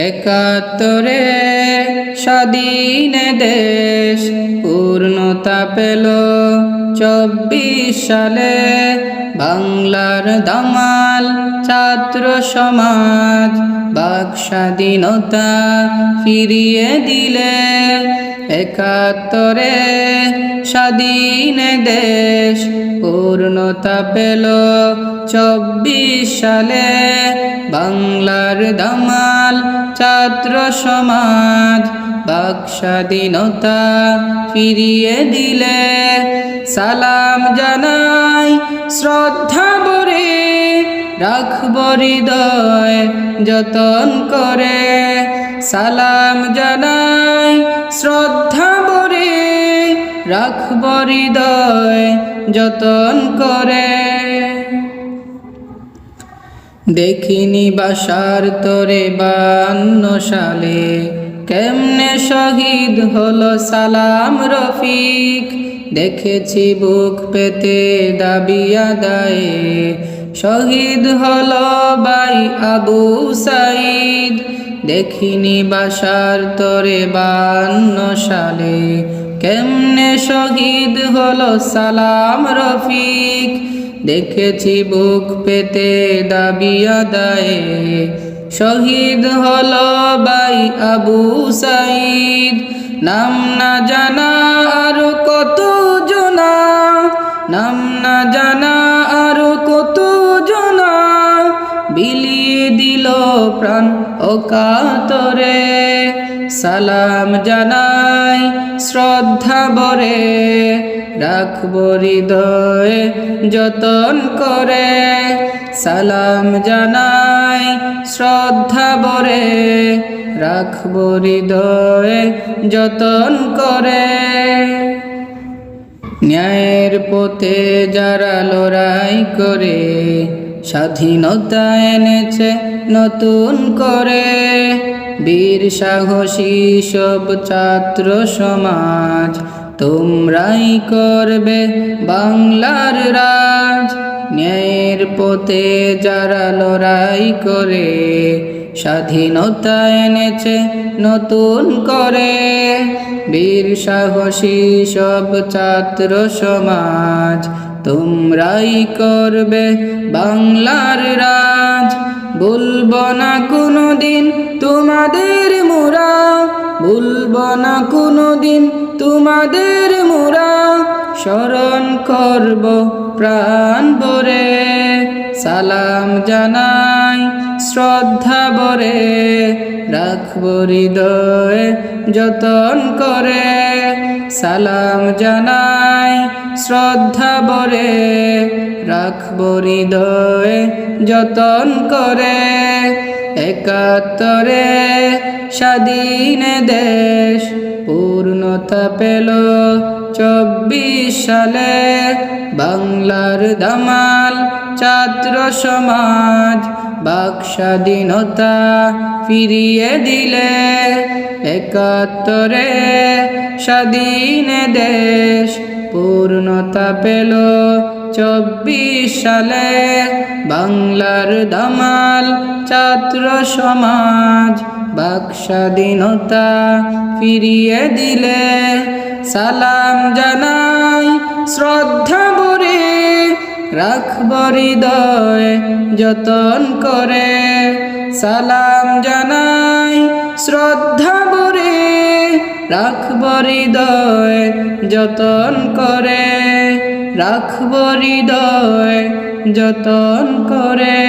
একাত্তরে স্বাধীন দেশ পূর্ণতা পেল 24 সালে। বাংলার দামাল ছাত্র সমাজ বাক স্বাধীনতা ফিরিয়ে দিলে। একাত্তরে স্বাধীন দেশ পূর্ণতা পেল 24 সালে। বাংলার দামাল ছাত্র সমাজ বাক স্বাধীনতা ফিরিয়ে দিলে। সালাম জানাই শ্রদ্ধা ভরে, রাখব হৃদয় যতন করে। সালাম জানাই শ্রদ্ধা ভরে, রাখব হৃদয় যতন করে। দেখিনি বাসার তোরে 52 সালে, কেমনে শহীদ হলো সালাম রফিক। দেখেছি বুক পেতে দাবি আদায়ে, শহীদ হলো ভাই আবু সাইদ। দেখিনি বাসার তোরে 52 সালে, কেমনে শহীদ হলো সালাম রফিক। দেখেছি বুক পেতে দাবি আদায়ে, শহীদ হলো ভাই আবু সাইদ। নাম না জানা আরো কত জনা, নাম না জানা আরো কত জনা, বিলিয়ে দিল প্রাণ অকাতরে। সালাম জানাই শ্রদ্ধা ভরে, রাখব হৃদয়ে যতন করে। সালাম জানাই শ্রদ্ধা ভরে, রাখব হৃদয়ে যতন করে। ন্যায়ের পথে যারা লড়াই করে, স্বাধীনতা এনেছে নতুন করে। বীর সাহসী সব ছাত্র সমাজ, তোমরাই করবে বাংলার রাজ। ন্যায়ের পথে যারা লড়াই করে, স্বাধীনতা এনেছে নতুন করে। বীর সাহসী সব ছাত্র সমাজ, তোমরাই করবে বাংলার রাজ। ভুলব না কোনোদিন তোমাদের মোরা, ভুলব না কোনোদিন তোমাদের মোরা, স্মরণ করব প্রাণ ভরে। সালাম জানাই শ্রদ্ধা ভরে, রাখব হৃদয়ে যতন করে। সালাম জানাই শ্রদ্ধা ভরে, রাখব হৃদয়ে যতন করে। একাত্তরে স্বাধীন দেশ পূর্ণতা পেল 24 সালে। বাংলার দামাল ছাত্র সমাজ বাক স্বাধীনতা ফিরিয়ে দিলে। একাত্তরে স্বাধীন দেশ পূর্ণতা পেল 24 সালে। বাংলার দামাল ছাত্র সমাজ বাক স্বাধীনতা ফিরিয়ে দিলে। সালাম জানাই শ্রদ্ধা ভরে, রাখব হৃদয় যতন করে। সালাম জানাই শ্রদ্ধা ভরে, রাখব হৃদয় যতন করে। রাখব হৃদয় যতন করে।